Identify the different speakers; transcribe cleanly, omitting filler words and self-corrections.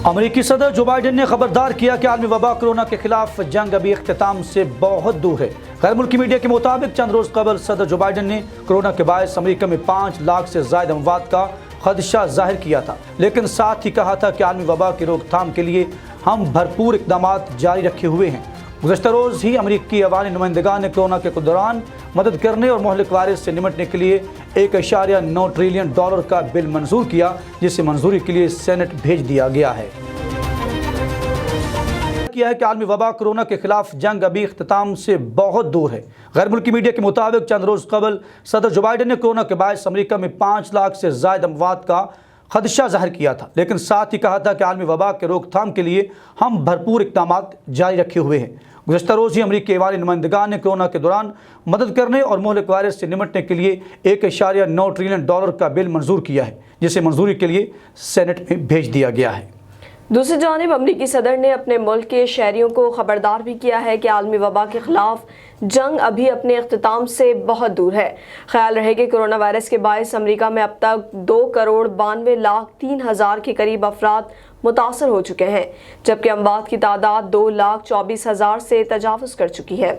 Speaker 1: امریکی صدر Joe Biden نے خبردار کیا کہ عالمی وبا کورونا کے خلاف جنگ ابھی اختتام سے بہت دور ہے۔ غیر ملکی میڈیا کے مطابق چند روز قبل صدر جو بائیڈن نے کورونا کے باعث امریکہ میں 5 لاکھ سے زائد اموات کا خدشہ ظاہر کیا تھا، لیکن ساتھ ہی کہا تھا کہ عالمی وبا کی روک تھام کے لیے ہم بھرپور اقدامات جاری رکھے ہوئے ہیں۔ گزشتہ روز ہی امریکی عوامی نمائندگان نے کورونا کے دوران مدد کرنے اور مہلک وائرس سے نمٹنے کے لیے $1.9 ٹریلین کا بل منظور کیا، جسے منظوری کے لیے سینٹ بھیج دیا گیا ہے۔ کیا ہے کہ عالمی وبا کورونا کے خلاف جنگ ابھی اختتام سے بہت دور ہے۔ غیر ملکی میڈیا کے مطابق چند روز قبل صدر جو بائیڈن نے کورونا کے باعث امریکہ میں 5 لاکھ سے زائد اموات کا خدشہ ظاہر کیا تھا، لیکن ساتھ ہی کہا تھا کہ عالمی وبا کے روک تھام کے لیے ہم بھرپور اقدامات جاری رکھے ہوئے ہیں۔ گزشتہ روز ہی امریکی عوامی نمائندگان نے کورونا کے دوران مدد کرنے اور مہلک وائرس سے نمٹنے کے لیے $1.9 ٹریلین کا بل منظور کیا ہے، جسے منظوری کے لیے سینٹ میں بھیج دیا گیا ہے۔
Speaker 2: دوسری جانب امریکی صدر نے اپنے ملک کے شہریوں کو خبردار بھی کیا ہے کہ عالمی وبا کے خلاف جنگ ابھی اپنے اختتام سے بہت دور ہے۔ خیال رہے کہ کورونا وائرس کے باعث امریکہ میں اب تک 2,92,03,000 کے قریب افراد متاثر ہو چکے ہیں، جبکہ اموات کی تعداد 2,24,000 سے تجاوز کر چکی ہے۔